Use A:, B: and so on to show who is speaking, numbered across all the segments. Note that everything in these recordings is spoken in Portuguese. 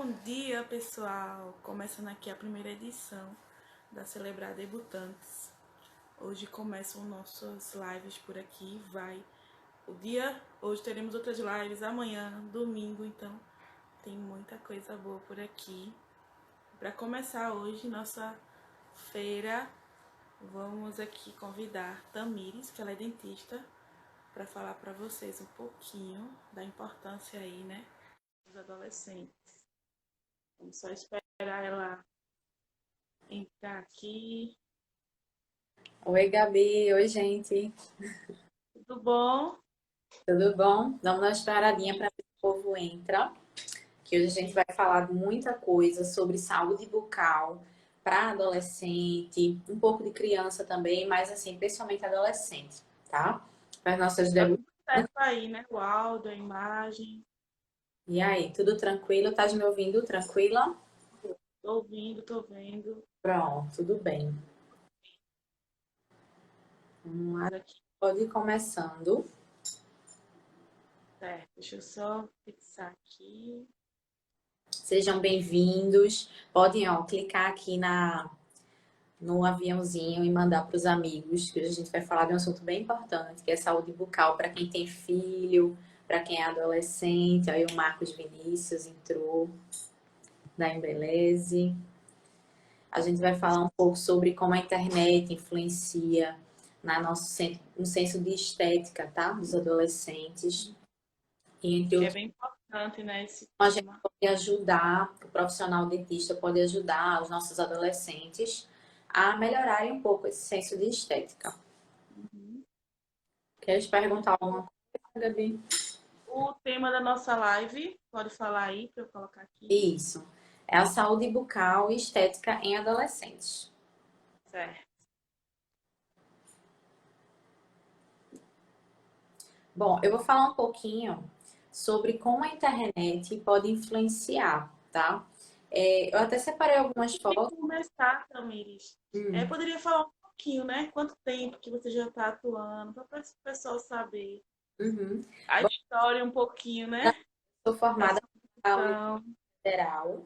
A: Bom dia, pessoal! Começando aqui a primeira edição da Celebrar Debutantes. Hoje começam nossas lives por aqui. Hoje teremos outras lives amanhã, domingo, então tem muita coisa boa por aqui. Para começar hoje nossa feira, vamos aqui convidar Tamires, que ela é dentista, para falar para vocês um pouquinho da importância aí, né, dos adolescentes. Vamos só esperar ela entrar aqui.
B: Oi, Gabi. Oi, gente.
A: Tudo bom?
B: Tudo bom? Damos uma esperadinha para ver se o povo entra, que hoje a gente vai falar de muita coisa sobre saúde bucal para adolescente, um pouco de criança também, mas assim, principalmente adolescente, tá? Para as nossas
A: Tá
B: debutantes.
A: tudo certo aí, né? O áudio, a imagem.
B: E aí, tudo tranquilo? Tá me ouvindo? Tranquila?
A: Tô ouvindo, tô vendo.
B: Pronto, tudo bem. Vamos lá,
A: Vamos aqui.
B: pode ir começando.
A: Certo, deixa eu só fixar aqui.
B: Sejam bem-vindos. Podem, ó, clicar aqui no aviãozinho e mandar para os amigos, que hoje a gente vai falar de um assunto bem importante, que é saúde bucal para quem tem filho, para quem é adolescente. Aí o Marcos Vinícius entrou, da Embeleze. A gente vai falar um pouco sobre como a internet influencia no senso de estética, tá? Dos adolescentes. E entre
A: Que é
B: outros,
A: bem importante, né? Esse
B: a gente
A: tema.
B: pode ajudar, o profissional dentista pode ajudar os nossos adolescentes a melhorarem um pouco esse senso de estética.
A: Uhum.
B: Queres perguntar alguma coisa, Gabi?
A: O tema da nossa live, pode falar aí para eu colocar aqui.
B: Isso. É a saúde bucal e estética em adolescentes.
A: Certo.
B: Bom, eu vou falar um pouquinho sobre como a internet pode influenciar, tá? Eu até separei algumas
A: Antes de
B: fotos.
A: começar, Tamires,
B: Hum,
A: poderia falar um pouquinho, né? Quanto tempo que você já está atuando, para o pessoal saber
B: uhum.
A: a
B: Bom,
A: história um pouquinho, né?
B: sou
A: Da
B: formada
A: sua
B: na Universidade
A: profissão.
B: Federal.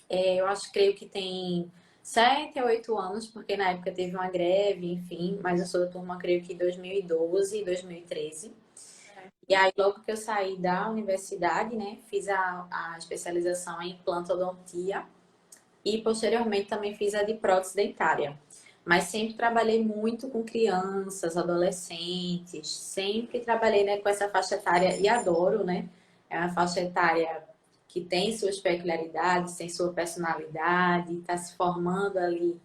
B: Eu acho, creio que tem 7 a 8 anos, porque na época teve uma greve, enfim, mas eu sou da turma, creio que 2012 e 2013. E
A: Certo.
B: aí, logo que eu saí da universidade, né, fiz a especialização em implantodontia e posteriormente também fiz a de prótese dentária. Mas sempre trabalhei muito com crianças, adolescentes, sempre trabalhei, né, com essa faixa etária e adoro, né? É uma faixa etária que tem suas peculiaridades, tem sua personalidade, está se formando ali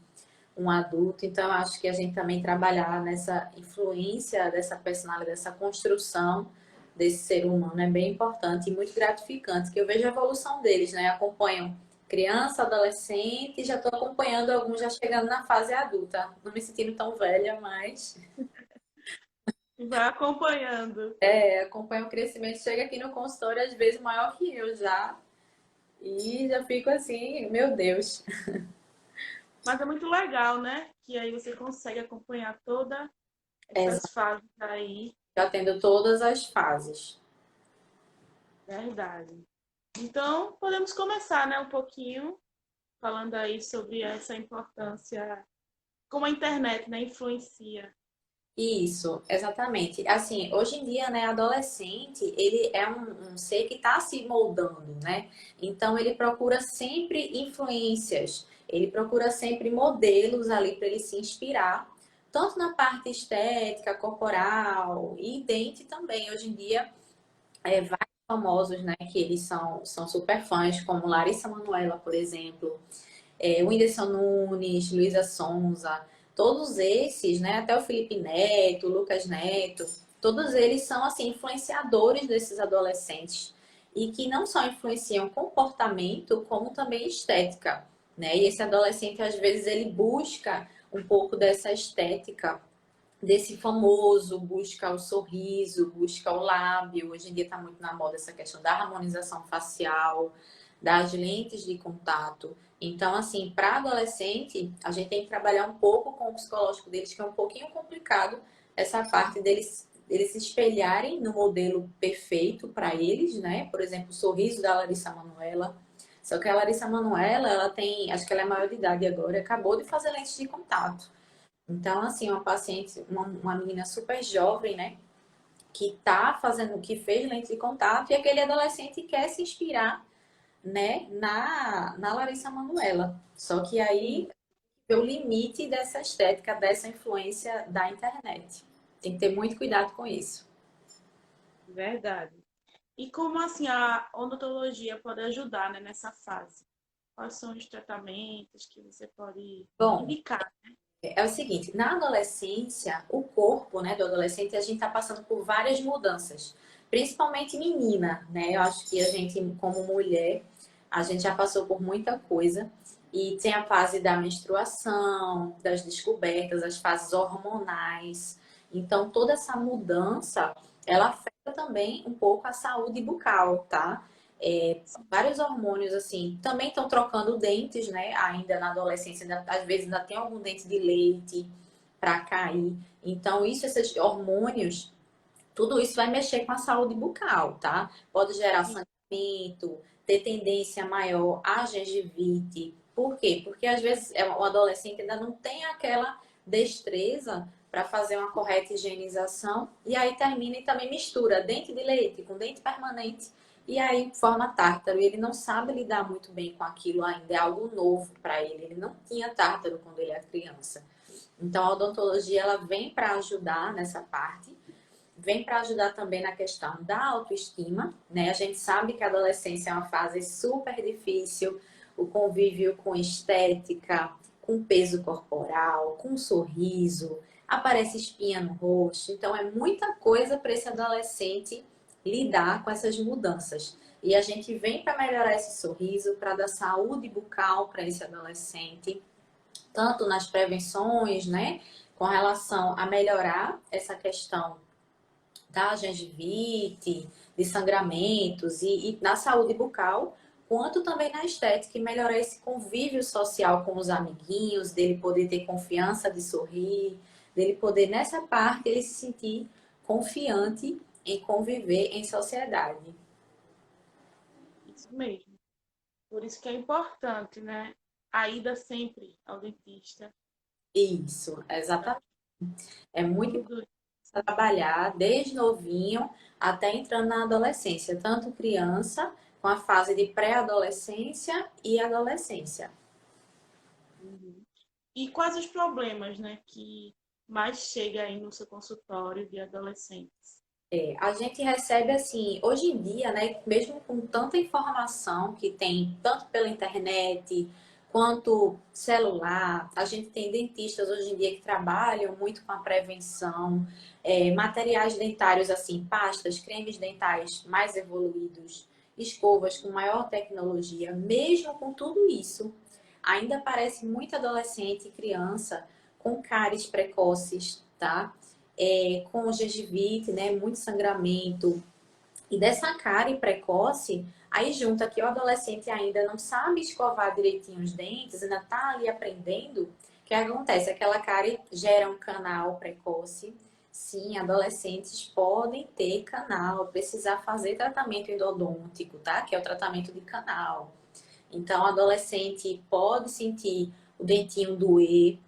B: um adulto. Então, eu acho que a gente também trabalhar nessa influência dessa personalidade, dessa construção desse ser humano é bem importante e muito gratificante, que eu vejo a evolução deles, né? Acompanho criança, adolescente e já estou acompanhando alguns já chegando na fase adulta. Não me sentindo tão velha, mas
A: E vai acompanhando.
B: acompanho o crescimento. Chega aqui no consultório, às vezes maior que eu já, e já fico assim, meu Deus.
A: Mas é muito legal, né? Que aí você consegue acompanhar todas
B: É,
A: essas fases aí.
B: já tendo todas as fases.
A: Verdade. Então, podemos começar, né? Um pouquinho falando aí sobre essa importância, como a internet, né, influencia.
B: Isso, exatamente. Assim, hoje em dia, né, adolescente, ele é um ser que está se moldando, né? Então, ele procura sempre influências, ele procura sempre modelos ali para ele se inspirar, tanto na parte estética, corporal e dente também. Hoje em dia, vários famosos, né, que eles são super fãs, como Larissa Manoela, por exemplo, Whindersson Nunes, Luísa Sonza, todos esses, né, até o Felipe Neto, o Lucas Neto, todos eles são assim influenciadores desses adolescentes e que não só influenciam comportamento, como também estética, né? E esse adolescente às vezes ele busca um pouco dessa estética desse famoso, busca o sorriso, busca o lábio. Hoje em dia está muito na moda essa questão da harmonização facial, das lentes de contato. Então, assim, para adolescente, a gente tem que trabalhar um pouco com o psicológico deles, que é um pouquinho complicado, essa parte deles se espelharem no modelo perfeito para eles, né? Por exemplo, o sorriso da Larissa Manoela, Só que a Larissa Manoela, ela tem, acho que ela é maior de idade agora, acabou de fazer lente de contato. Então, assim, uma paciente, uma menina super jovem, né? Que tá fazendo, que fez lente de contato, e aquele adolescente quer se inspirar, né, na Larissa Manoela. Só que
A: Sim,
B: aí é o limite dessa estética, dessa influência da internet. Tem que ter muito cuidado com isso.
A: verdade. E como assim a odontologia pode ajudar, né, nessa fase? Quais são os tratamentos que você pode
B: Bom,
A: indicar?
B: é o seguinte, na adolescência, o corpo, né, do adolescente, a gente está passando por várias mudanças, principalmente menina, né? Eu acho que a gente, como mulher, a gente já passou por muita coisa e tem a fase da menstruação, das descobertas, as fases hormonais. Então, toda essa mudança, ela afeta também um pouco a saúde bucal, tá? É, vários hormônios, assim, também estão trocando dentes, né? Ainda na adolescência, ainda, às vezes ainda tem algum dente de leite para cair. Então, isso, esses hormônios, tudo isso vai mexer com a saúde bucal, tá? Pode gerar
A: Sim,
B: sangramento, ter tendência maior à gengivite. Por quê? Porque às vezes o adolescente ainda não tem aquela destreza para fazer uma correta higienização e aí termina e também mistura dente de leite com dente permanente e aí forma tártaro. E ele não sabe lidar muito bem com aquilo ainda, é algo novo para ele. Ele não tinha tártaro quando ele era criança. Então a odontologia ela vem para ajudar nessa parte, vem para ajudar também na questão da autoestima, né? A gente sabe que a adolescência é uma fase super difícil, o convívio com estética, com peso corporal, com sorriso, aparece espinha no rosto, então é muita coisa para esse adolescente lidar com essas mudanças. E a gente vem para melhorar esse sorriso, para dar saúde bucal para esse adolescente, tanto nas prevenções, né, com relação a melhorar essa questão da gengivite, de sangramentos e na saúde bucal, quanto também na estética e melhorar esse convívio social com os amiguinhos, dele poder ter confiança de sorrir, dele poder, nessa parte, ele se sentir confiante em conviver em sociedade.
A: isso mesmo. Por isso que é importante, né? A ida sempre ao dentista.
B: Isso, exatamente. É muito importante
A: Tudo
B: trabalhar desde novinho até entrando na adolescência, tanto criança com a fase de pré-adolescência e adolescência.
A: uhum. E quais os problemas, né, que mais chega aí no seu consultório de adolescentes?
B: A gente recebe assim, hoje em dia, né, mesmo com tanta informação que tem, tanto pela internet quanto celular, a gente tem dentistas hoje em dia que trabalham muito com a prevenção, materiais dentários assim, pastas, cremes dentais mais evoluídos, escovas com maior tecnologia, mesmo com tudo isso, ainda aparece muito adolescente e criança com cáries precoces, tá? Com gengivite, né, muito sangramento, e dessa cárie precoce, aí junta que o adolescente ainda não sabe escovar direitinho os dentes, ainda está ali aprendendo, o que acontece? Aquela cárie gera um canal precoce. Sim, adolescentes podem ter canal, precisar fazer tratamento endodôntico, tá? Que é o tratamento de canal. Então, o adolescente pode sentir o dentinho doer,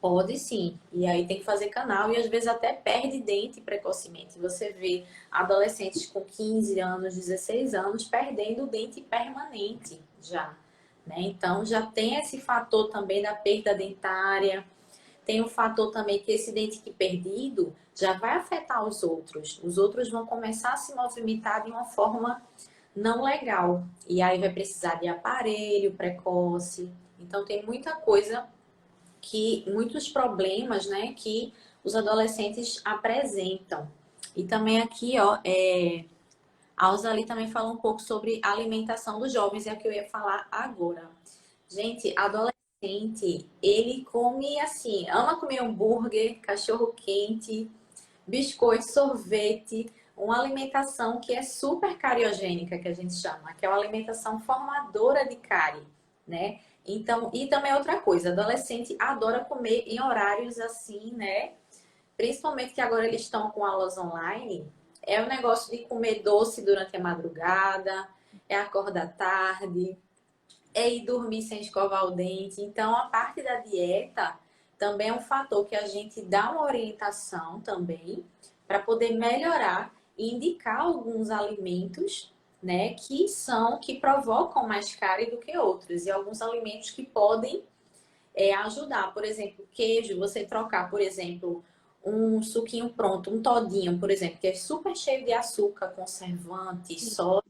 B: pode sim. E aí tem que fazer canal e às vezes até perde dente precocemente. Você vê adolescentes com 15 anos, 16 anos perdendo o dente permanente já, né? Então já tem esse fator também da perda dentária. Tem o fator também que esse dente que perdido já vai afetar os outros. Os outros vão começar a se movimentar de uma forma não legal. E aí vai precisar de aparelho precoce. Então tem muita coisa que muitos problemas, né, que os adolescentes apresentam. E também aqui, ó, a Osali também fala um pouco sobre a alimentação dos jovens, é o que eu ia falar agora. Gente, adolescente, ele come assim, ama comer hambúrguer, cachorro quente, biscoito, sorvete, uma alimentação que é super cariogênica, que a gente chama, que é uma alimentação formadora de cárie, né? Então, e também outra coisa, adolescente adora comer em horários assim, né? Principalmente que agora eles estão com aulas online, é o negócio de comer doce durante a madrugada, é acordar tarde, é ir dormir sem escovar o dente. Então, a parte da dieta também é um fator que a gente dá uma orientação também para poder melhorar e indicar alguns alimentos, né, que provocam mais cárie do que outros e alguns alimentos que podem ajudar. Por exemplo, queijo, você trocar, por exemplo, um suquinho pronto, um todinho, por exemplo, que é super cheio de açúcar, conservante, sódio,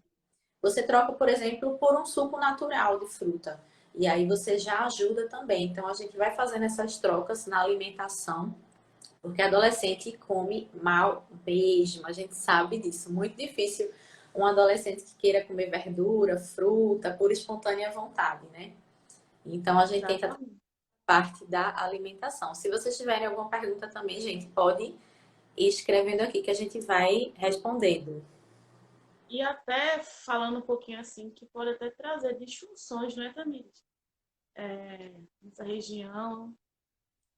B: você troca, por exemplo, por um suco natural de fruta. E aí você já ajuda também. Então a gente vai fazendo essas trocas na alimentação, porque adolescente come mal mesmo, a gente sabe disso. Muito difícil um adolescente que queira comer verdura, fruta, por espontânea vontade, né? Então a gente tenta
A: Exatamente.
B: parte da alimentação. Se vocês tiverem alguma pergunta também, gente, pode ir escrevendo aqui que a gente vai respondendo.
A: E até falando um pouquinho assim, que pode até trazer disfunções, não é, Tamires? Nessa região.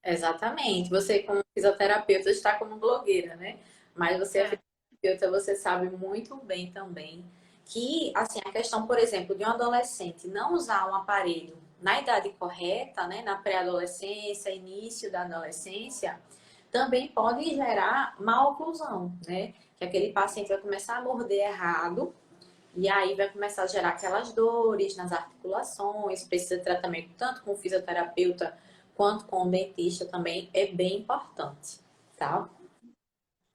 B: Exatamente. Você, como fisioterapeuta, está como blogueira, né? Mas você é
A: É,
B: fisioterapeuta, você sabe muito bem também que, assim, a questão, por exemplo, de um adolescente não usar um aparelho na idade correta, né, na pré-adolescência, início da adolescência, também pode gerar má oclusão, né? Que aquele paciente vai começar a morder errado e aí vai começar a gerar aquelas dores nas articulações, precisa de tratamento tanto com o fisioterapeuta quanto com o dentista também, é bem importante, tá?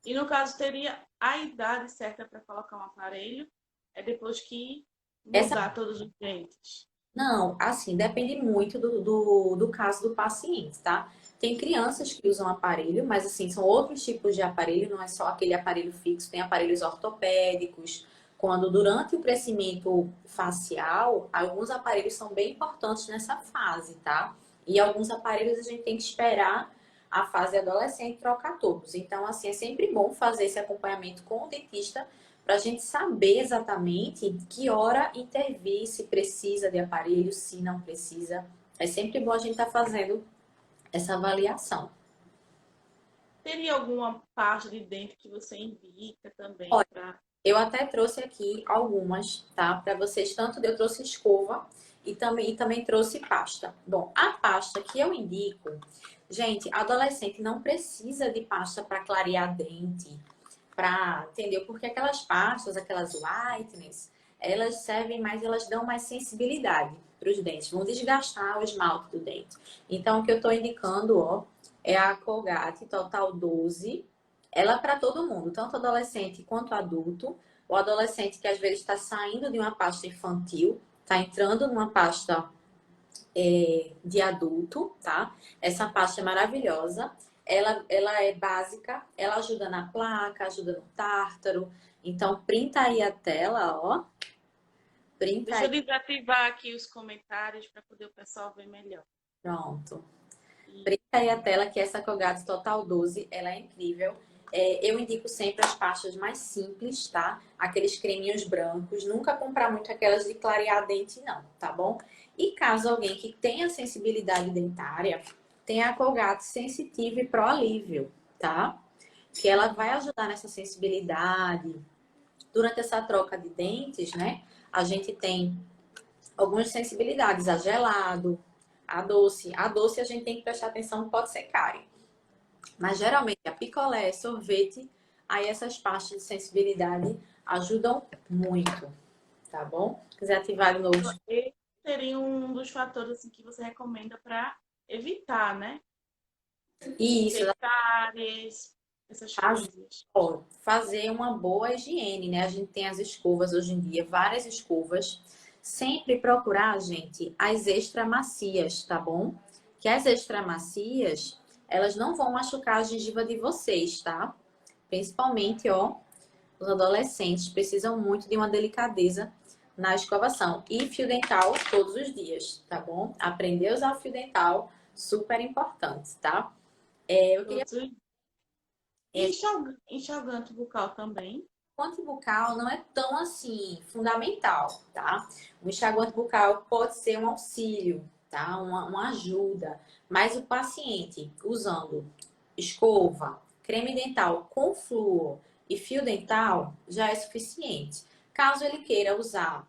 A: e no caso, teria a idade certa para colocar um aparelho, é depois que
B: Essa
A: mudar todos os dentes.
B: não, assim, depende muito do caso do paciente, tá? Tem crianças que usam aparelho, mas assim, são outros tipos de aparelho, não é só aquele aparelho fixo, tem aparelhos ortopédicos. Quando durante o crescimento facial, alguns aparelhos são bem importantes nessa fase, tá? E alguns aparelhos a gente tem que esperar a fase adolescente trocar todos. Então, assim, é sempre bom fazer esse acompanhamento com o dentista para a gente saber exatamente que hora intervir, se precisa de aparelho, se não precisa. É sempre bom a gente estar fazendo essa avaliação.
A: Teria alguma parte de dente que você indica também
B: Olha,
A: para.
B: eu até trouxe aqui algumas, tá? Para vocês, tanto eu trouxe escova e também trouxe pasta. Bom, a pasta que eu indico, gente, adolescente não precisa de pasta para clarear dente, entendeu? Porque aquelas pastas, aquelas whiteness, elas servem mais, elas dão mais sensibilidade para os dentes, vão desgastar o esmalte do dente. Então, o que eu estou indicando, ó, é a Colgate Total 12. Ela é para todo mundo, tanto adolescente quanto adulto. O adolescente que às vezes está saindo de uma pasta infantil, está entrando numa pasta de adulto, tá? Essa pasta é maravilhosa. Ela é básica, ela ajuda na placa, ajuda no tártaro. Então, printa aí a tela, ó. Printa
A: Deixa eu
B: aí,
A: desativar aqui os comentários para poder o pessoal ver melhor.
B: pronto.
A: E
B: Printa aí a tela que essa Colgate Total 12, ela é incrível. Eu indico sempre as pastas mais simples, tá? Aqueles creminhos brancos. Nunca comprar muito aquelas de clarear dente, não, tá bom? E caso alguém que tenha sensibilidade dentária, tem a Colgate Sensitive Pro Alívio, tá? Que ela vai ajudar nessa sensibilidade. Durante essa troca de dentes, né? A gente tem algumas sensibilidades, a gelado, a doce. A doce a gente tem que prestar atenção, pode ser cárie. Mas geralmente a picolé, sorvete, aí essas pastas de sensibilidade ajudam muito, tá bom? Se quiser ativar de novo.
A: esse seria um dos fatores assim, que você recomenda para evitar, né?
B: E isso,
A: Ter cáries, essas
B: ajuda
A: coisas.
B: a fazer uma boa higiene, né? A gente tem as escovas hoje em dia, várias escovas. Sempre procurar, gente, as extra macias, tá bom? Que as extra macias, elas não vão machucar a gengiva de vocês, tá? Principalmente, ó, os adolescentes precisam muito de uma delicadeza na escovação. E fio dental todos os dias, tá bom? Aprender a usar o fio dental, super importante, tá? Eu queria.
A: Todos os- E enxagante bucal também.
B: O antibucal não é tão assim fundamental, tá? O enxaguante bucal pode ser um auxílio, tá? Uma ajuda. Mas o paciente usando escova, creme dental com flúor e fio dental já é suficiente. Caso ele queira usar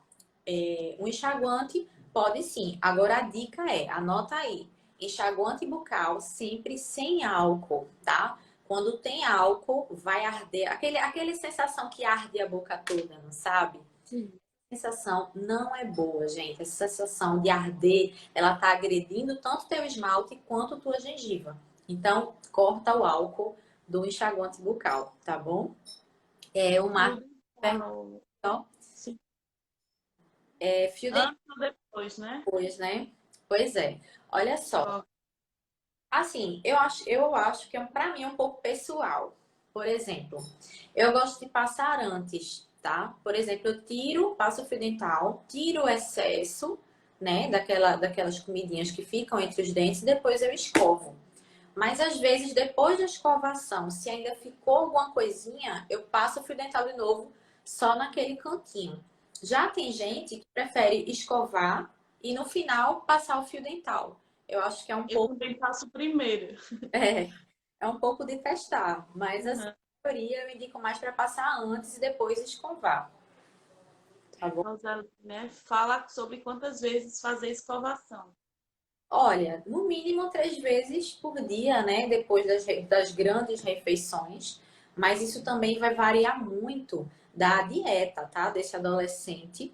B: um enxaguante, pode sim. Agora a dica é, anota aí, enxaguante bucal sempre sem álcool, tá? Quando tem álcool, vai arder. Aquele sensação que arde a boca toda, não sabe?
A: Sim.
B: A sensação não é boa, gente. Essa sensação de arder, ela tá agredindo tanto teu esmalte quanto tua gengiva. Então, corta o álcool do enxaguante bucal, tá bom? O
A: Fio
B: Marco
A: dental.
B: perguntou,
A: Sim.
B: fio
A: Antes ou depois, né?
B: depois, né? Pois é. Olha só.
A: Ó,
B: Assim, eu acho que para mim é um pouco pessoal. Por exemplo, eu gosto de passar antes, tá? Por exemplo, eu tiro, passo o fio dental, tiro o excesso, né, daquelas comidinhas que ficam entre os dentes, e depois eu escovo. Mas às vezes, depois da escovação, se ainda ficou alguma coisinha, eu passo o fio dental de novo, só naquele cantinho. Já tem gente que prefere escovar e no final passar o fio dental. Eu acho que é um
A: eu
B: pouco
A: também faço primeiro.
B: é, é um pouco de testar, mas assim,
A: Uhum.
B: a maioria eu indico mais para passar antes e depois escovar, tá bom?
A: Rosário, né? Fala sobre quantas vezes fazer escovação.
B: Olha, no mínimo 3 vezes por dia, né? Depois das grandes refeições, mas isso também vai variar muito da dieta, tá? Desse adolescente.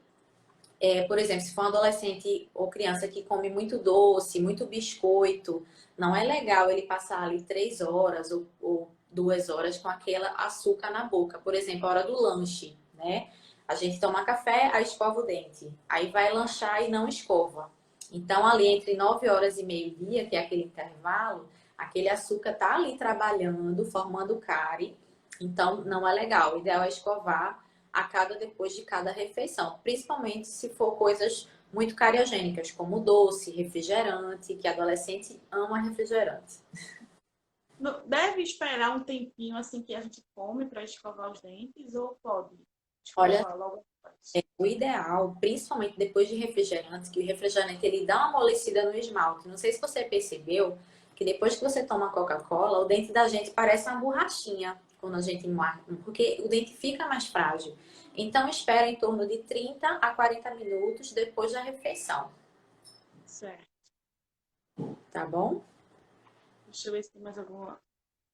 B: Por exemplo, se for um adolescente ou criança que come muito doce, muito biscoito, não é legal ele passar ali 3 horas ou 2 horas com aquele açúcar na boca. Por exemplo, a hora do lanche, né? A gente toma café, aí escova o dente. Aí vai lanchar e não escova. Então, ali entre 9 horas e meio-dia, que é aquele intervalo, aquele açúcar tá ali trabalhando, formando cárie. Então, não é legal. O ideal é escovar depois de cada refeição, principalmente se for coisas muito cariogênicas, como doce, refrigerante, que adolescente ama refrigerante.
A: Deve esperar um tempinho assim que a gente come para escovar os dentes ou pode
B: Olha,
A: escovar logo após?
B: o ideal, principalmente depois de refrigerante, que o refrigerante ele dá uma amolecida no esmalte. Não sei se você percebeu que depois que você toma Coca-Cola, o dente da gente parece uma borrachinha quando a gente marca, porque o dente fica mais frágil. Então, espera em torno de 30 a 40 minutos depois da refeição,
A: Certo.
B: tá bom?
A: Deixa eu ver se tem mais alguma.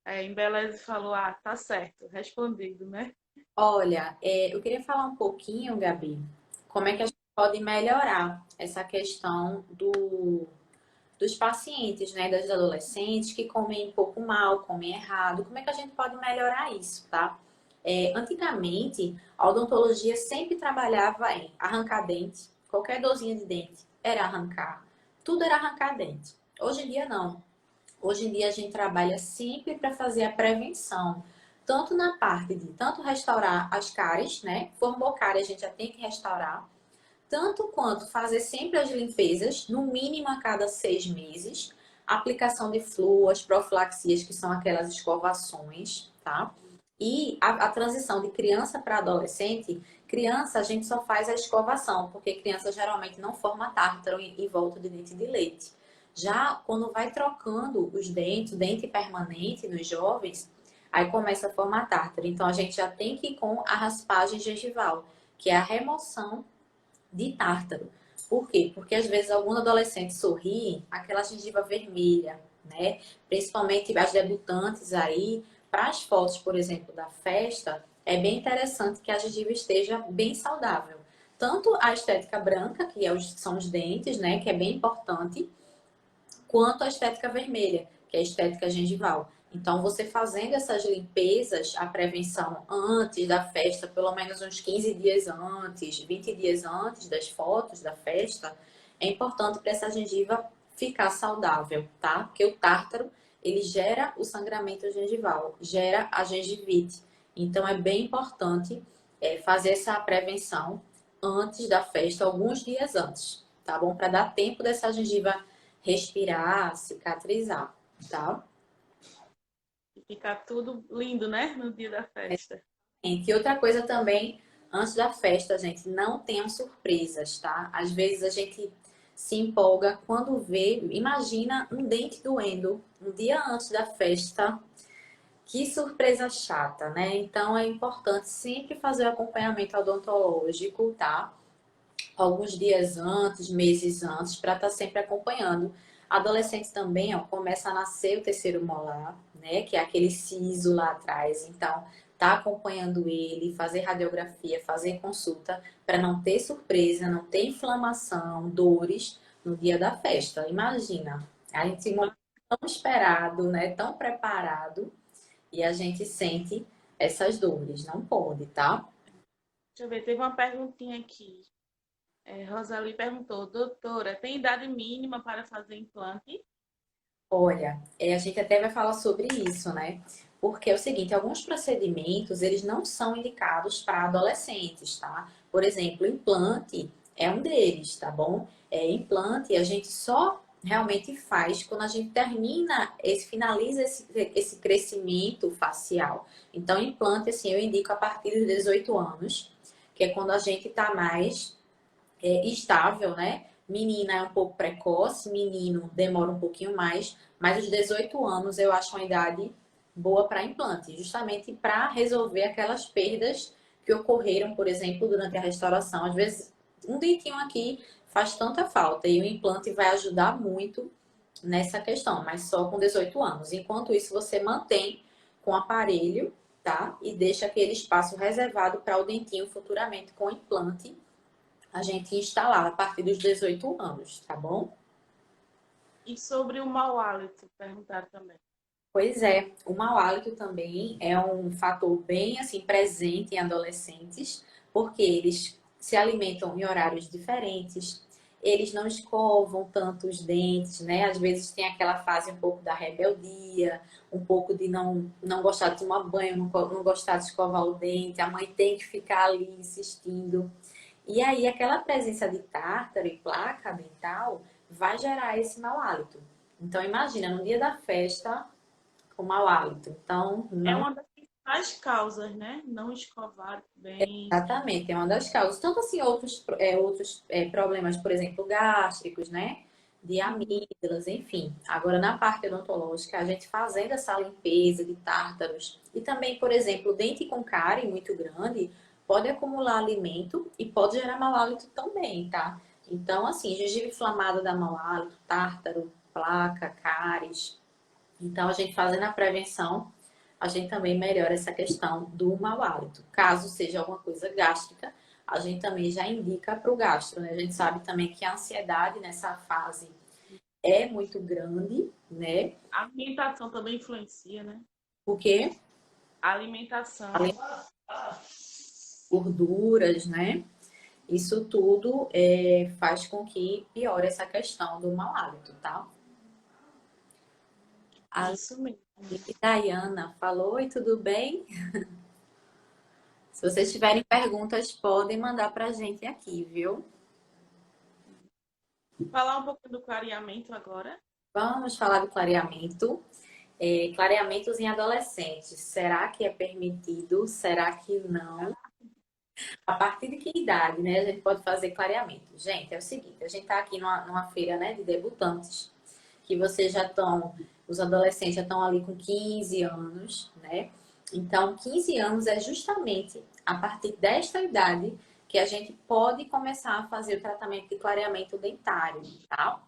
A: Em Beleza falou, tá certo, respondido, né?
B: Olha, eu queria falar um pouquinho, Gabi, como é que a gente pode melhorar essa questão dos pacientes, né, das adolescentes que comem um pouco mal, comem errado. Como é que a gente pode melhorar isso, tá? Antigamente, a odontologia sempre trabalhava em arrancar dente, qualquer dorzinha de dente era arrancar, tudo era arrancar dente. Hoje em dia, não. Hoje em dia a gente trabalha sempre para fazer a prevenção, tanto na parte de tanto restaurar as cáries, né? Formou cárie, a gente já tem que restaurar, tanto quanto fazer sempre as limpezas, no mínimo a cada 6 meses, aplicação de flúor, as profilaxias, que são aquelas escovações, tá? E a transição de criança para adolescente, criança a gente só faz a escovação, porque criança geralmente não forma tártaro em volta de dente de leite. Já quando vai trocando os dentes, o dente permanente nos jovens, aí começa a formar tártaro. Então a gente já tem que ir com a raspagem gengival, que é a remoção de tártaro. Por quê? Porque às vezes alguns adolescentes sorriem, aquela gengiva vermelha, né? Principalmente as debutantes aí, para as fotos, por exemplo, da festa, é bem interessante que a gengiva esteja bem saudável. Tanto a estética branca, que são os dentes, né? Que é bem importante, quanto a estética vermelha, que é a estética gengival. Então, você fazendo essas limpezas, a prevenção antes da festa, pelo menos uns 15 dias antes, 20 dias antes das fotos da festa, é importante para essa gengiva ficar saudável, tá? Porque o tártaro, ele gera o sangramento gengival, gera a gengivite. Então, é bem importante fazer essa prevenção antes da festa, alguns dias antes, tá bom? Para dar tempo dessa gengiva respirar, cicatrizar, tá?
A: E ficar tudo lindo, né? No dia da festa.
B: E outra coisa também, antes da festa, gente, não tenham surpresas, tá? Às vezes a gente se empolga quando vê, imagina um dente doendo um dia antes da festa. Que surpresa chata, né? Então é importante sempre fazer o acompanhamento odontológico, tá? alguns dias antes, meses antes, para estar sempre acompanhando. Adolescentes também, ó, começa a nascer o terceiro molar, né? Que é aquele siso lá atrás. Então, tá acompanhando ele, fazer radiografia, fazer consulta, para não ter surpresa, não ter inflamação, dores no dia da festa. Imagina, a gente tão esperado, né? Tão preparado, e a gente sente essas dores. Não pode, tá?
A: Deixa eu ver, teve uma perguntinha aqui. Rosali perguntou, doutora, tem idade mínima para fazer implante?
B: Olha, a gente até vai falar sobre isso, né? Porque é o seguinte, alguns procedimentos, eles não são indicados para adolescentes, tá? Por exemplo, implante é um deles, tá bom? Implante a gente só realmente faz quando a gente finaliza esse crescimento facial. Então, implante, assim, eu indico a partir dos 18 anos, que é quando a gente tá mais estável, né? Menina é um pouco precoce, menino demora um pouquinho mais, mas os 18 anos eu acho uma idade boa para implante, justamente para resolver aquelas perdas que ocorreram, por exemplo, durante a restauração. Às vezes, um dentinho aqui faz tanta falta e o implante vai ajudar muito nessa questão, mas só com 18 anos. Enquanto isso, você mantém com o aparelho, tá? E deixa aquele espaço reservado para o dentinho futuramente com implante a gente instalar a partir dos 18 anos, tá bom?
A: E sobre o mau hálito, perguntaram também.
B: Pois é, o mau hálito também é um fator bem assim presente em adolescentes, porque eles se alimentam em horários diferentes, eles não escovam tanto os dentes, né? Às vezes tem aquela fase um pouco da rebeldia, um pouco de não gostar de tomar banho, não gostar de escovar o dente, a mãe tem que ficar ali insistindo. E aí, aquela presença de tártaro e placa dental vai gerar esse mau hálito. Então, imagina, no dia da festa, com mau hálito. Então,
A: É
B: não
A: uma das principais causas, né? Não escovar bem.
B: exatamente, é uma das causas. Tanto assim, outros problemas, por exemplo, gástricos, né? De
A: Uhum.
B: amígdalas, enfim. Agora, na parte odontológica, a gente fazendo essa limpeza de tártaros e também, por exemplo, dente com cárie muito grande pode acumular alimento e pode gerar mau hálito também, tá? Então, assim, gengiva inflamada dá mau hálito, tártaro, placa, cáries. Então, a gente fazendo a prevenção, a gente também melhora essa questão do mau hálito. Caso seja alguma coisa gástrica, a gente também já indica para o gastro, né? A gente sabe também que a ansiedade nessa fase é muito grande, né?
A: A alimentação também influencia, né?
B: Porque
A: A alimentação.
B: além de gorduras, né? Isso tudo faz com que piore essa questão do mau hálito, tá? A
A: Isso mesmo.
B: Dayana falou, oi, tudo bem? Se vocês tiverem perguntas, podem mandar pra gente aqui, viu?
A: Falar um pouquinho do clareamento agora.
B: Vamos falar do clareamento. Clareamentos em adolescentes. Será que é permitido? Será que não? A partir de que idade, né, a gente pode fazer clareamento? Gente, é o seguinte, a gente está aqui numa feira, né, de debutantes, que vocês já estão, os adolescentes já estão ali com 15 anos, né? Então, 15 anos é justamente a partir desta idade que a gente pode começar a fazer o tratamento de clareamento dentário, tá?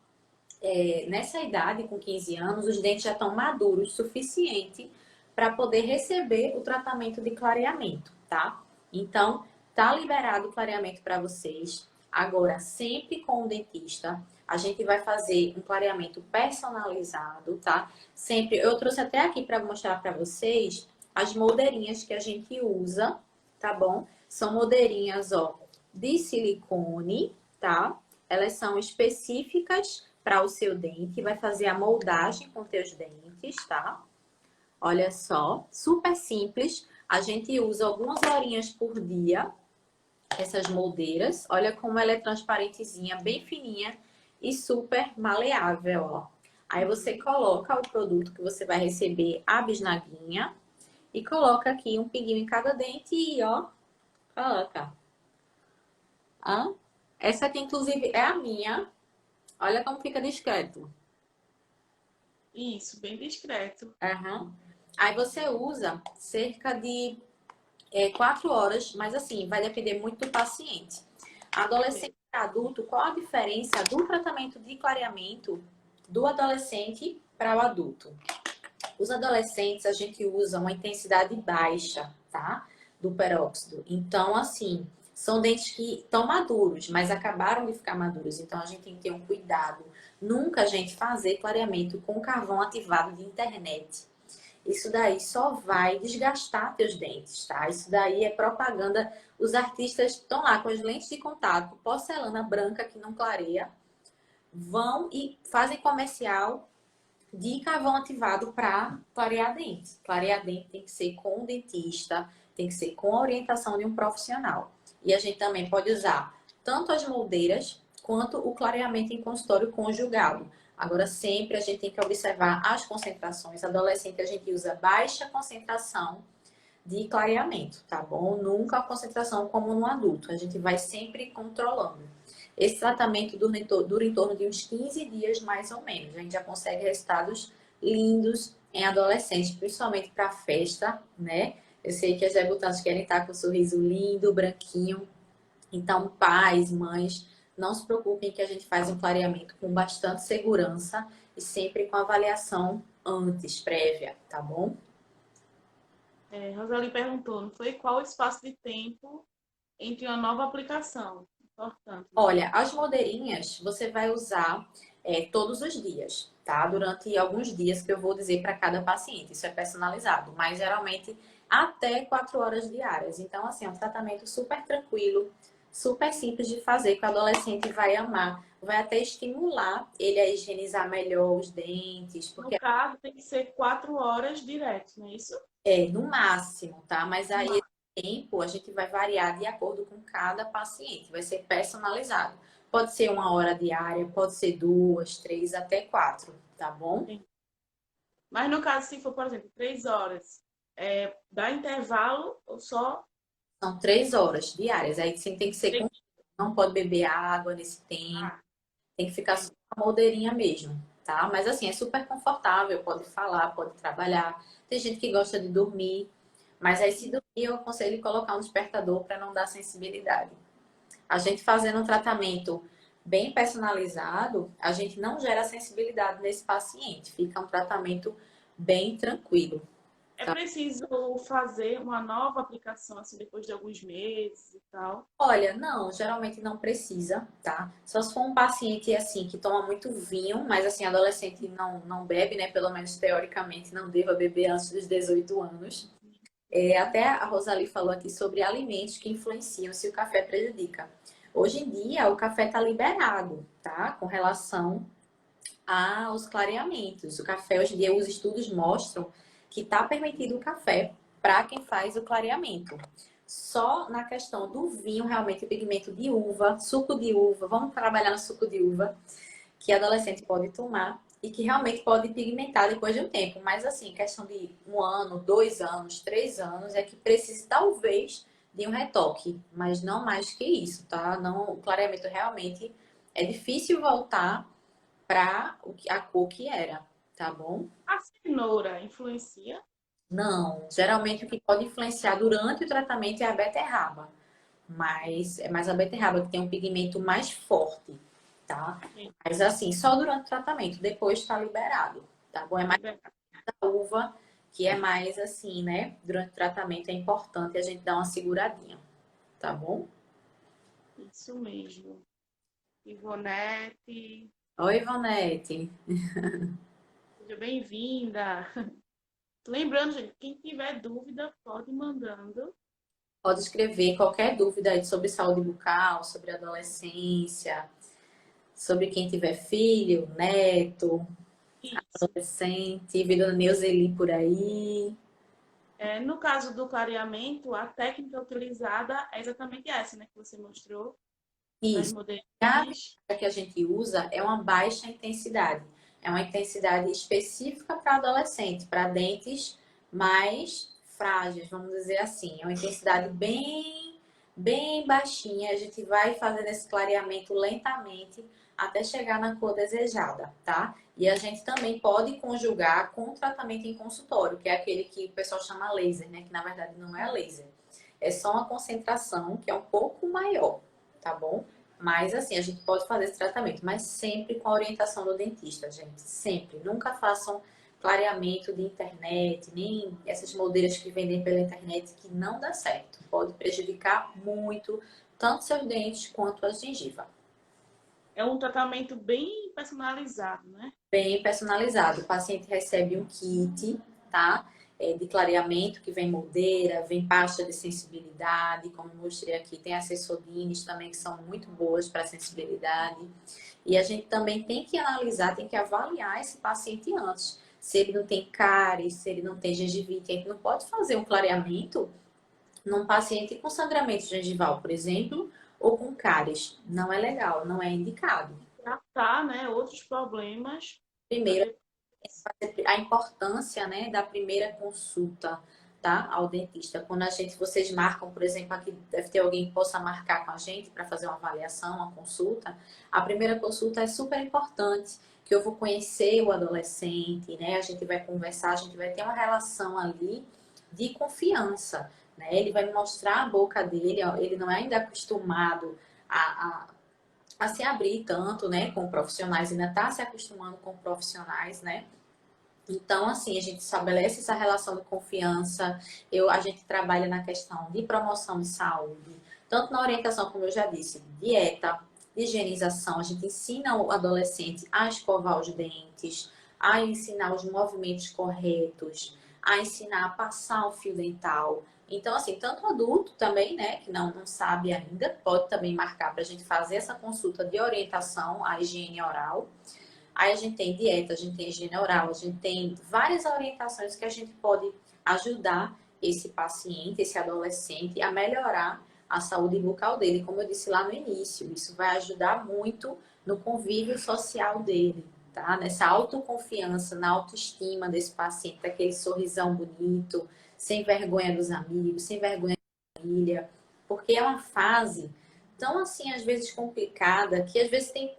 B: Nessa idade, com 15 anos, os dentes já estão maduros o suficiente para poder receber o tratamento de clareamento, tá? Então, tá liberado o clareamento para vocês. Agora, sempre com o dentista, a gente vai fazer um clareamento personalizado, tá? Sempre, eu trouxe até aqui para mostrar para vocês as moldeirinhas que a gente usa, tá bom? São moldeirinhas, ó, de silicone, tá? Elas são específicas para o seu dente, vai fazer a moldagem com teus dentes, tá? Olha só, super simples. A gente usa algumas horinhas por dia essas moldeiras. Olha como ela é transparentezinha, bem fininha e super maleável, ó. Aí você coloca o produto que você vai receber, a bisnaguinha, e coloca aqui um pinguinho em cada dente e, ó, coloca. Hã? Essa aqui, inclusive, é a minha. Olha como fica discreto.
A: Isso, bem discreto.
B: Aham. Aí você usa cerca de 4 horas, mas assim, vai depender muito do paciente. A adolescente para adulto, qual a diferença do tratamento de clareamento do adolescente para o adulto? Os adolescentes, a gente usa uma intensidade baixa, tá? Do peróxido. Então, assim, são dentes que estão maduros, mas acabaram de ficar maduros. Então, a gente tem que ter um cuidado. Nunca a gente fazer clareamento com carvão ativado de internet. Isso daí só vai desgastar teus dentes, tá? Isso daí é propaganda. Os artistas estão lá com as lentes de contato, porcelana branca que não clareia, vão e fazem comercial de carvão ativado para clarear dente. Clarear dente tem que ser com o dentista, tem que ser com a orientação de um profissional. E a gente também pode usar tanto as moldeiras quanto o clareamento em consultório conjugado. Agora, sempre a gente tem que observar as concentrações. Adolescente, a gente usa baixa concentração de clareamento, tá bom? Nunca a concentração como no adulto. A gente vai sempre controlando. Esse tratamento dura em torno de uns 15 dias, mais ou menos. A gente já consegue resultados lindos em adolescentes, principalmente para festa, né? Eu sei que as debutantes querem estar com um sorriso lindo, branquinho. Então, pais, mães, não se preocupem que a gente faz um clareamento com bastante segurança e sempre com avaliação antes, prévia, tá bom?
A: Rosali perguntou, não foi qual o espaço de tempo entre uma nova aplicação? Importante, né?
B: Olha, as moldeirinhas você vai usar todos os dias, tá? Durante alguns dias que eu vou dizer para cada paciente. Isso é personalizado, mas geralmente até 4 horas diárias. Então, assim, é um tratamento super tranquilo, super simples de fazer, que o adolescente vai amar. Vai até estimular ele a higienizar melhor os dentes,
A: No
B: porque
A: caso, tem que ser 4 horas direto, não é isso?
B: é no máximo, tá? Mas aí tempo a gente vai variar de acordo com cada paciente, vai ser personalizado. Pode ser 1 hora diária, pode ser 2, 3, até 4, tá bom?
A: Sim. Mas no caso, se for, por exemplo, 3 horas, dá intervalo ou só
B: São 3 horas diárias, aí sim tem que ser com...
A: 3?
B: Não pode beber água nesse tempo,
A: Ah,
B: tem que ficar só
A: entendi.
B: com a moldeirinha mesmo, tá? Mas assim, é super confortável, pode falar, pode trabalhar. Tem gente que gosta de dormir, mas aí se dormir eu aconselho colocar um despertador para não dar sensibilidade. A gente fazendo um tratamento bem personalizado, a gente não gera sensibilidade nesse paciente. Fica um tratamento bem tranquilo.
A: É
B: Tá?
A: preciso fazer uma nova aplicação, assim, depois de alguns meses e tal.
B: Olha, não, geralmente não precisa, tá? Só se for um paciente assim que toma muito vinho, mas assim, adolescente não bebe, né? Pelo menos teoricamente não deva beber antes dos 18 anos. Até a Rosali falou aqui sobre alimentos que influenciam se o café prejudica. Hoje em dia, o café está liberado, tá? Com relação aos clareamentos. O café, hoje em dia, os estudos mostram que está permitido o café para quem faz o clareamento. Só na questão do vinho, realmente, o pigmento de uva, suco de uva, vamos trabalhar no suco de uva, que adolescente pode tomar e que realmente pode pigmentar depois de um tempo. Mas assim, questão de 1 ano, 2 anos, 3 anos, é que precisa talvez de um retoque, mas não mais que isso, tá? Não, o clareamento realmente é difícil voltar para a cor que era, tá bom?
A: A cenoura influencia?
B: Não, geralmente o que pode influenciar durante o tratamento é a beterraba, mas é mais a beterraba que tem um pigmento mais forte, tá?
A: Sim,
B: Mas assim, só durante o tratamento, depois está liberado, tá bom? É
A: tá
B: mais
A: liberado.
B: a uva que é mais assim, né? Durante o tratamento é importante a gente dar uma seguradinha, tá bom?
A: Isso mesmo. Ivonete,
B: Oi, Vanete.
A: seja bem-vinda. Lembrando, gente, quem tiver dúvida, pode ir mandando.
B: Pode escrever qualquer dúvida aí sobre saúde bucal, sobre adolescência, sobre quem tiver filho, neto,
A: Isso.
B: adolescente, vida Neuzeli por aí.
A: No caso do clareamento, a técnica utilizada é exatamente essa, né, que você mostrou, das
B: Isso. A
A: modelinhas.
B: que a gente usa é uma baixa intensidade. É uma intensidade específica para adolescente, para dentes mais frágeis, vamos dizer assim. É uma intensidade bem baixinha. A gente vai fazendo esse clareamento lentamente até chegar na cor desejada, tá? E a gente também pode conjugar com o tratamento em consultório, que é aquele que o pessoal chama laser, né? Que na verdade não é laser. É só uma concentração que é um pouco maior, tá bom? Mas assim, a gente pode fazer esse tratamento, mas sempre com a orientação do dentista, gente. Sempre. Nunca façam clareamento de internet, nem essas moldeiras que vendem pela internet que não dá certo. Pode prejudicar muito tanto seus dentes quanto a gengiva.
A: É um tratamento bem personalizado, né?
B: Bem personalizado. O paciente recebe um kit, tá? De clareamento, que vem moldeira, vem pasta de sensibilidade, como eu mostrei aqui, tem assessodines também que são muito boas para sensibilidade. E a gente também tem que analisar, tem que avaliar esse paciente antes. Se ele não tem cáries, se ele não tem gengivite, a gente não pode fazer um clareamento num paciente com sangramento gengival, por exemplo, ou com cáries. Não é legal, não é indicado.
A: Tratar, né, outros problemas para
B: Primeiro,
A: depois.
B: a importância, né, da primeira consulta, tá, ao dentista. Quando vocês marcam, por exemplo, aqui deve ter alguém que possa marcar com a gente para fazer uma avaliação, uma consulta. A primeira consulta é super importante, que eu vou conhecer o adolescente, né? A gente vai conversar, a gente vai ter uma relação ali de confiança, né? Ele vai me mostrar a boca dele, ó, ele não é ainda acostumado a se abrir tanto, né, com profissionais, ainda está se acostumando com profissionais, né? Então, assim, a gente estabelece essa relação de confiança. A gente trabalha na questão de promoção de saúde, tanto na orientação, como eu já disse, dieta, de higienização. A gente ensina o adolescente a escovar os dentes, a ensinar os movimentos corretos, a ensinar a passar o fio dental. Então, assim, tanto o adulto também, né, que não sabe ainda, pode também marcar para a gente fazer essa consulta de orientação à higiene oral. Aí a gente tem dieta, a gente tem higiene oral, a gente tem várias orientações que a gente pode ajudar esse paciente, esse adolescente, a melhorar a saúde bucal dele, como eu disse lá no início. Isso vai ajudar muito no convívio social dele, tá? Nessa autoconfiança, na autoestima desse paciente, daquele sorrisão bonito, sem vergonha dos amigos, sem vergonha da família, porque é uma fase tão assim, às vezes complicada, que às vezes tem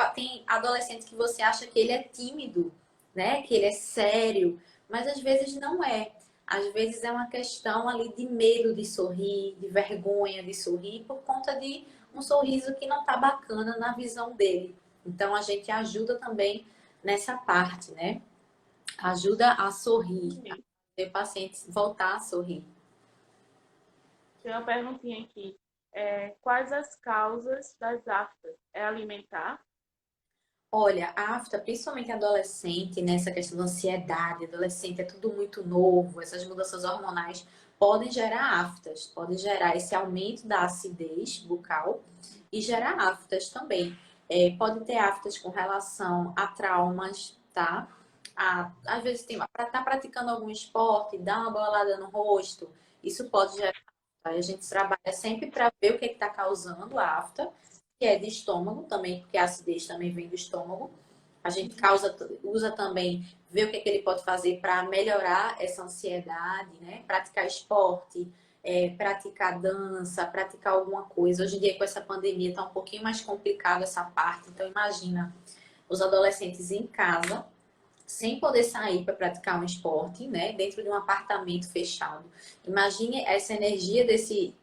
B: adolescente que você acha que ele é tímido, né? Que ele é sério, mas às vezes não é. Às vezes é uma questão ali de medo de sorrir, de vergonha de sorrir, por conta de um sorriso que não tá bacana na visão dele. Então a gente ajuda também nessa parte, né? Ajuda a sorrir, a fazer o paciente voltar a sorrir.
A: Tem uma perguntinha aqui. Quais as causas das aftas? É alimentar?
B: Olha, a afta, principalmente adolescente, nessa questão da ansiedade, adolescente é tudo muito novo, essas mudanças hormonais podem gerar aftas, podem gerar esse aumento da acidez bucal e gerar aftas também. Pode ter aftas com relação a traumas, tá? Às vezes tá praticando algum esporte, dá uma bolada no rosto, isso pode gerar afta. A gente trabalha sempre para ver o que está causando a afta, que é de estômago também, porque a acidez também vem do estômago. A gente usa também, ver o que ele pode fazer para melhorar essa ansiedade, né? Praticar esporte, praticar dança, praticar alguma coisa. Hoje em dia, com essa pandemia, está um pouquinho mais complicado essa parte. Então, imagina os adolescentes em casa, sem poder sair para praticar um esporte, né? Dentro de um apartamento fechado. Imagine essa energia desse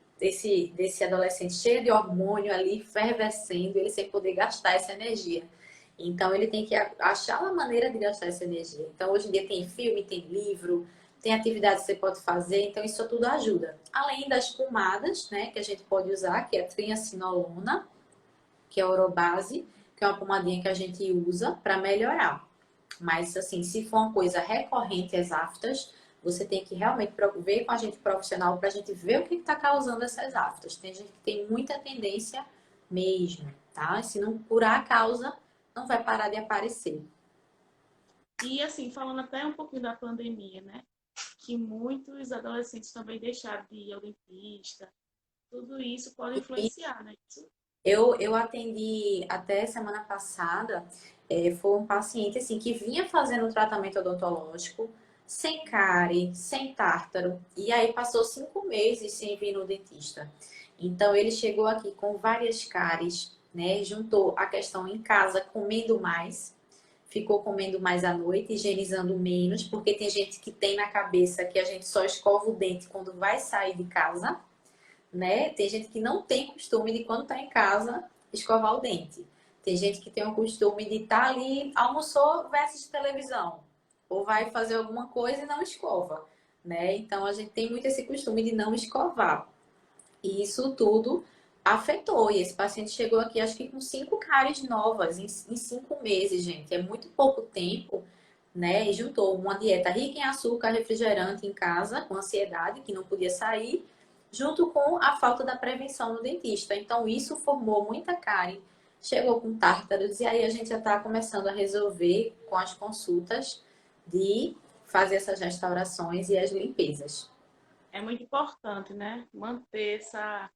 B: adolescente cheio de hormônio ali, fervescendo, ele sem poder gastar essa energia. Então, ele tem que achar uma maneira de gastar essa energia. Então, hoje em dia tem filme, tem livro, tem atividades que você pode fazer, então isso tudo ajuda. Além das pomadas, né, que a gente pode usar, que é a triacinolona, que é a Orobase, que é uma pomadinha que a gente usa para melhorar. Mas, assim, se for uma coisa recorrente às aftas, você tem que realmente ver com a gente profissional para a gente ver o que está causando essas aftas. Tem gente que tem muita tendência mesmo, tá? Se não curar a causa, não vai parar de aparecer.
A: E assim, falando até um pouquinho da pandemia, né? Que muitos adolescentes também deixaram de ir ao dentista. Tudo isso pode influenciar, né?
B: Eu atendi até semana passada, foi um paciente assim que vinha fazendo o tratamento odontológico sem cárie, sem tártaro, e aí passou 5 meses sem vir no dentista. Então ele chegou aqui com várias cáries, né? Juntou a questão em casa, comendo mais, ficou comendo mais à noite, higienizando menos, porque tem gente que tem na cabeça que a gente só escova o dente quando vai sair de casa, né? Tem gente que não tem costume de quando tá em casa escovar o dente. Tem gente que tem o costume de estar ali, almoçou, vai assistir televisão. Ou vai fazer alguma coisa e não escova, né? Então a gente tem muito esse costume de não escovar. E isso tudo afetou. E esse paciente chegou aqui, acho que com 5 cáries novas em 5 meses, gente. É muito pouco tempo, né? E juntou uma dieta rica em açúcar, refrigerante em casa, com ansiedade, que não podia sair, junto com a falta da prevenção no dentista. Então, isso formou muita cárie. Chegou com tártaros, e aí a gente já está começando a resolver com as consultas de fazer essas restaurações e as limpezas.
A: É muito importante, né? Manter essa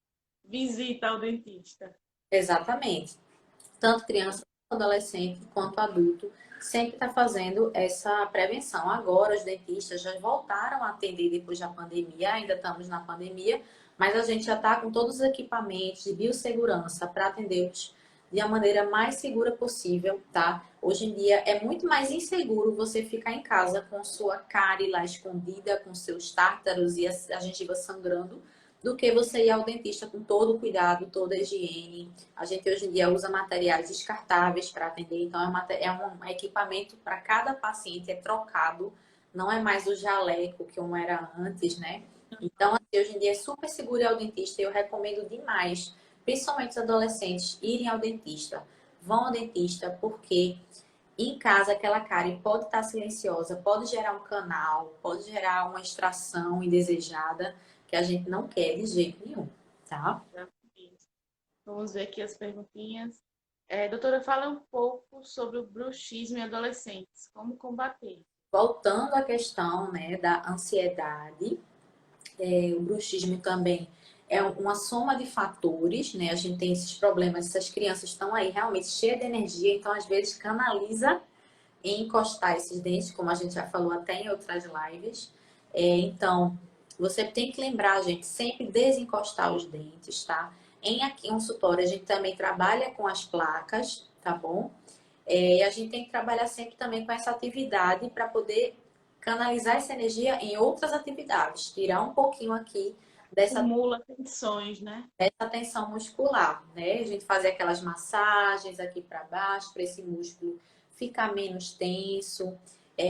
A: visita ao dentista.
B: Exatamente. Tanto criança, adolescente quanto adulto, sempre está fazendo essa prevenção. Agora, os dentistas já voltaram a atender depois da pandemia, ainda estamos na pandemia, mas a gente já está com todos os equipamentos de biossegurança para atendê-los de a maneira mais segura possível, tá? Hoje em dia é muito mais inseguro você ficar em casa com sua cárie lá escondida, com seus tártaros e a gengiva sangrando, do que você ir ao dentista com todo o cuidado, toda a higiene. A gente hoje em dia usa materiais descartáveis para atender, então é um equipamento para cada paciente, é trocado, não é mais o jaleco que um era antes, né? Então, assim, hoje em dia é super seguro ir ao dentista e eu recomendo demais, principalmente os adolescentes, irem ao dentista. Vão ao dentista porque em casa aquela cárie pode estar silenciosa, pode gerar um canal, pode gerar uma extração indesejada que a gente não quer de jeito nenhum, tá?
A: Vamos ver aqui as perguntinhas. Doutora, fala um pouco sobre o bruxismo em adolescentes. Como combater?
B: Voltando à questão, né, da ansiedade, o bruxismo também é uma soma de fatores, né? A gente tem esses problemas, essas crianças estão aí realmente cheias de energia, então às vezes canaliza em encostar esses dentes, como a gente já falou até em outras lives. Então, você tem que lembrar, gente, sempre desencostar os dentes, tá? Aqui em consultório, a gente também trabalha com as placas, tá bom? E a gente tem que trabalhar sempre também com essa atividade para poder canalizar essa energia em outras atividades. Tirar um pouquinho aqui dessa
A: Acumula tensões, né?
B: tensão muscular, né? A gente fazer aquelas massagens aqui para baixo, para esse músculo ficar menos tenso.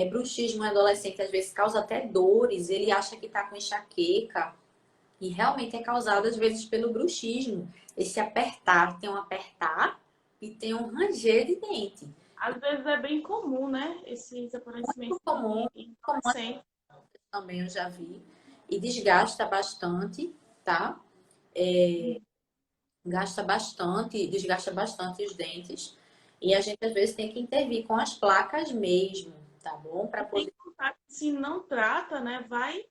B: Bruxismo em adolescente às vezes causa até dores, ele acha que está com enxaqueca e realmente é causado às vezes pelo bruxismo. Esse apertar, tem um apertar e tem um ranger de dente.
A: Às vezes é bem comum, né? Esses
B: Muito
A: aparecimentos
B: comum,
A: em
B: comum
A: adolescente.
B: também eu já vi. E desgasta bastante, tá? Desgasta bastante os dentes. E a gente às vezes tem que intervir com as placas mesmo, tá bom? Para
A: E tem
B: poder
A: que contar que se não trata, né? Vai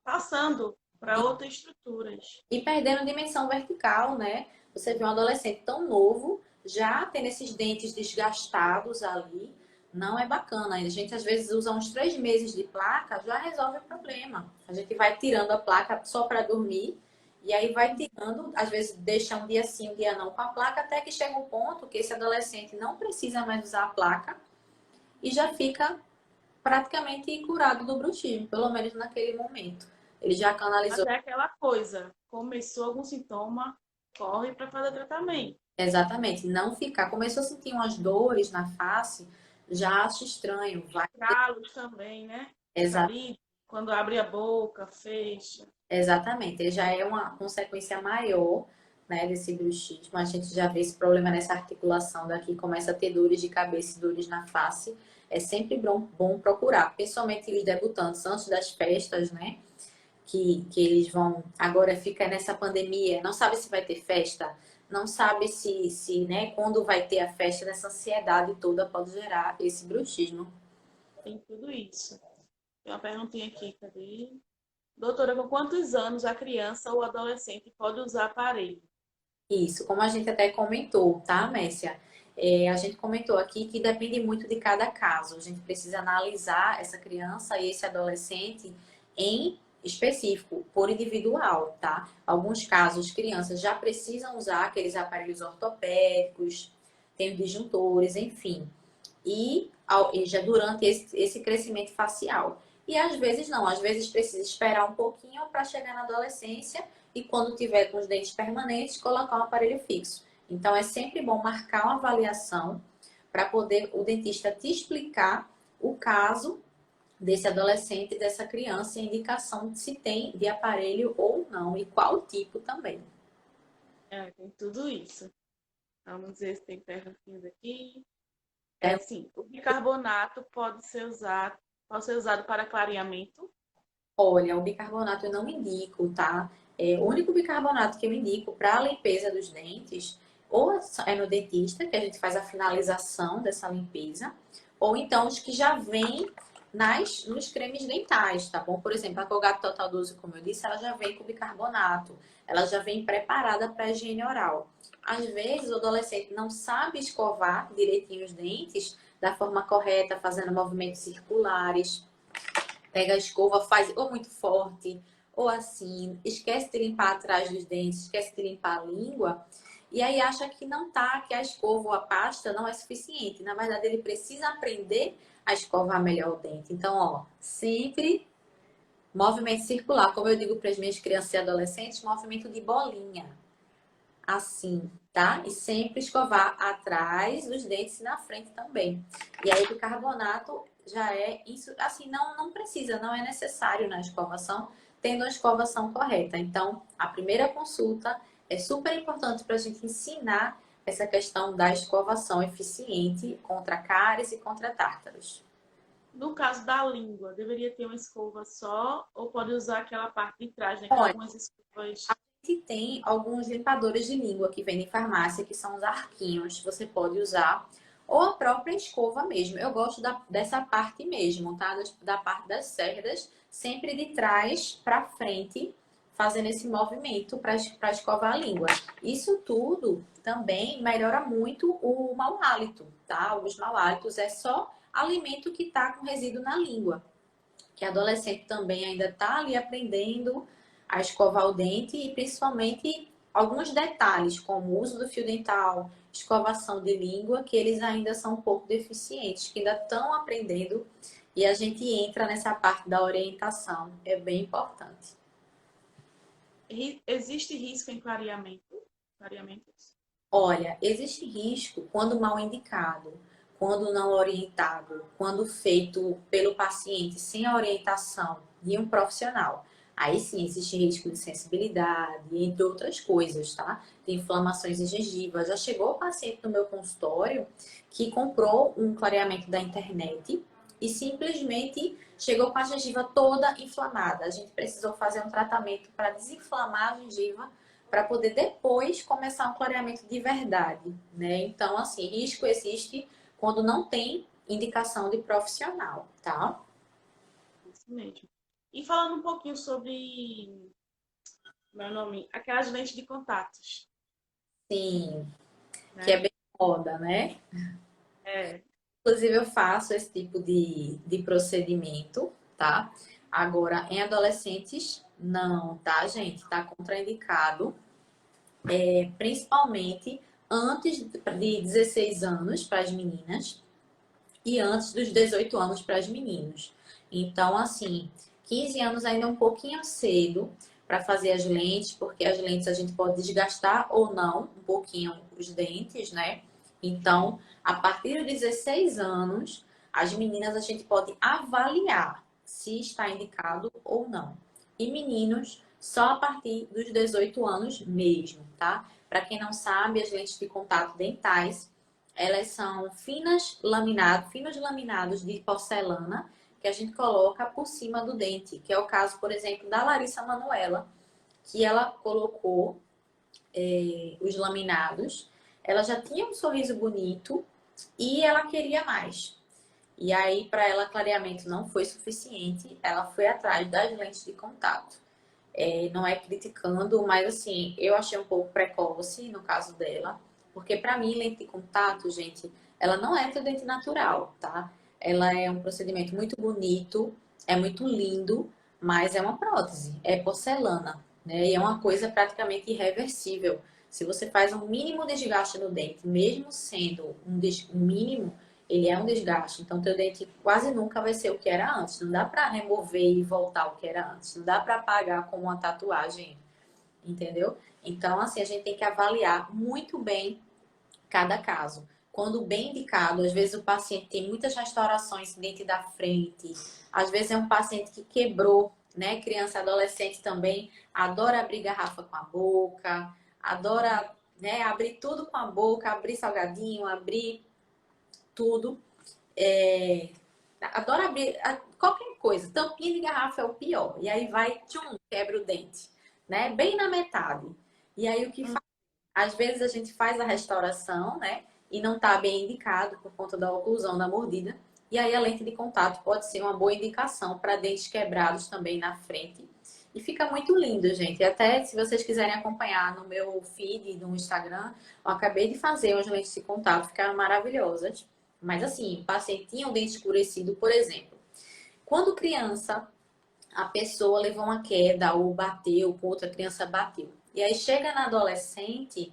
A: passando para outras estruturas.
B: ir perdendo dimensão vertical, né? Você vê um adolescente tão novo, já tendo esses dentes desgastados ali, não é bacana. A gente às vezes usa uns 3 meses de placa, já resolve o problema. A gente vai tirando a placa só para dormir, e aí vai tirando, às vezes deixa um dia sim, um dia não com a placa, até que chega um ponto que esse adolescente não precisa mais usar a placa e já fica praticamente curado do bruxismo, pelo menos naquele momento. Ele já
A: Mas
B: canalizou.
A: é aquela coisa, começou algum sintoma, corre para fazer tratamento.
B: Exatamente, não ficar. Começou a sentir umas dores na face, já acho estranho. Vai.
A: Calos também, né?
B: Exa-
A: Saliva, quando abre a boca, fecha.
B: Exatamente, ele já é uma consequência maior, né, desse bruxismo. A gente já vê esse problema nessa articulação daqui, começa a ter dores de cabeça e dores na face. É sempre bom procurar, principalmente os debutantes antes das festas, né? Que eles vão. Agora fica nessa pandemia, não sabe se vai ter festa, não sabe né, quando vai ter a festa, nessa ansiedade toda pode gerar esse bruxismo.
A: Tem tudo isso. Tem uma perguntinha aqui, cadê? Doutora, com quantos anos a criança ou adolescente pode usar aparelho?
B: Isso, como a gente até comentou, tá, Messia? A gente comentou aqui que depende muito de cada caso. A gente precisa analisar essa criança e esse adolescente em específico, por individual, tá? Alguns casos, crianças já precisam usar aqueles aparelhos ortopédicos, tem os disjuntores, enfim. E já durante esse crescimento facial. E às vezes não, às vezes precisa esperar um pouquinho para chegar na adolescência e quando tiver com os dentes permanentes, colocar um aparelho fixo. Então, é sempre bom marcar uma avaliação para poder o dentista te explicar o caso desse adolescente, dessa criança, e a indicação de se tem de aparelho ou não, e qual tipo também.
A: Tem tudo isso. Vamos ver se tem perguntinhas aqui.
B: É,
A: Sim, o bicarbonato pode ser usado para clareamento.
B: olha, o bicarbonato eu não indico, tá? O único bicarbonato que eu indico para a limpeza dos dentes, ou é no dentista, que a gente faz a finalização dessa limpeza, ou então os que já vêm nos cremes dentais, tá bom? Por exemplo, a Colgate Total 12, como eu disse, ela já vem com bicarbonato, ela já vem preparada para a higiene oral. Às vezes, o adolescente não sabe escovar direitinho os dentes da forma correta, fazendo movimentos circulares. Pega a escova, faz ou muito forte, ou assim, esquece de limpar atrás dos dentes, esquece de limpar a língua, e aí acha que não tá, que a escova ou a pasta não é suficiente. Na verdade, ele precisa aprender a escovar melhor o dente. Então, ó, sempre movimento circular, como eu digo para as minhas crianças e adolescentes, movimento de bolinha. Assim, tá? E sempre escovar atrás dos dentes e na frente também. E aí, o bicarbonato já é isso, assim, não precisa, não é necessário na escovação, tendo a escovação correta. Então, a primeira consulta é super importante para a gente ensinar essa questão da escovação eficiente contra cáries e contra tártaros.
A: No caso da língua, deveria ter uma escova só ou pode usar aquela parte de trás, né? Que
B: Olha,
A: algumas escovas.
B: a gente tem alguns limpadores de língua que vendem em farmácia, que são os arquinhos. Você pode usar. Ou a própria escova mesmo. Eu gosto dessa parte mesmo, tá? Da parte das cerdas, sempre de trás para frente, fazendo esse movimento para escovar a língua. Isso tudo também melhora muito o mau hálito, tá? Os mau hálitos é só alimento que tá com resíduo na língua, que adolescente também ainda está ali aprendendo a escovar o dente e principalmente alguns detalhes, como o uso do fio dental, escovação de língua, que eles ainda são um pouco deficientes, que ainda estão aprendendo e a gente entra nessa parte da orientação, é bem importante.
A: Existe risco em clareamento? Clareamentos?
B: Olha, existe risco quando mal indicado, quando não orientado, quando feito pelo paciente sem a orientação de um profissional. Aí sim existe risco de sensibilidade, entre outras coisas, tá? De inflamações em gengiva. Já chegou o paciente no meu consultório que comprou um clareamento da internet e simplesmente chegou com a gengiva toda inflamada. A gente precisou fazer um tratamento para desinflamar a gengiva para poder depois começar um clareamento de verdade, né? Então, assim, risco existe quando não tem indicação de profissional, tá?
A: Isso mesmo. E falando um pouquinho sobre, meu nome, aquelas lentes de contatos,
B: Sim, que é
A: né?
B: bem moda, né?
A: É,
B: Inclusive, eu faço esse tipo de procedimento, tá? Agora, em adolescentes, não, tá, gente? Tá contraindicado, principalmente antes de 16 anos para as meninas e antes dos 18 anos para os meninos. Então, assim, 15 anos ainda é um pouquinho cedo para fazer as lentes, porque as lentes a gente pode desgastar ou não um pouquinho os dentes, né? Então, a partir dos 16 anos, as meninas a gente pode avaliar se está indicado ou não. E meninos, só a partir dos 18 anos mesmo, tá? Para quem não sabe, as lentes de contato dentais elas são finos laminados de porcelana que a gente coloca por cima do dente, que é o caso, por exemplo, da Larissa Manoela, que ela colocou os laminados. Ela já tinha um sorriso bonito e ela queria mais. E aí, para ela, clareamento não foi suficiente, ela foi atrás das lentes de contato. Não é criticando, mas assim, eu achei um pouco precoce no caso dela, porque para mim, lente de contato, gente, ela não é teu dente natural, tá? Ela é um procedimento muito bonito, é muito lindo, mas é uma prótese, é porcelana, né? E é uma coisa praticamente irreversível. Se você faz um mínimo desgaste no dente, mesmo sendo um mínimo, ele é um desgaste. Então, teu dente quase nunca vai ser o que era antes. Não dá para remover e voltar o que era antes. Não dá para apagar com uma tatuagem. entendeu? Então, assim, a gente tem que avaliar muito bem cada caso. Quando bem indicado, às vezes o paciente tem muitas restaurações em dente da frente, às vezes é um paciente que quebrou, né? Criança, adolescente também adora abrir garrafa com a boca, adora, né, abrir tudo com a boca, abrir salgadinho, abrir tudo. Adora abrir qualquer coisa. Tampinha de garrafa é o pior. E aí vai, tchum, quebra o dente, né? Bem na metade. E aí o que
A: Hum.
B: faz? Às vezes a gente faz a restauração, né? E não está bem indicado por conta da oclusão da mordida. E aí a lente de contato pode ser uma boa indicação para dentes quebrados também na frente. E fica muito lindo, gente. E até se vocês quiserem acompanhar no meu feed no Instagram, eu acabei de fazer umas lentes de contato, ficaram maravilhosas. Mas assim, o paciente tinha o dente escurecido, por exemplo. Quando criança, a pessoa levou uma queda ou bateu, com outra criança bateu. E aí chega na adolescência,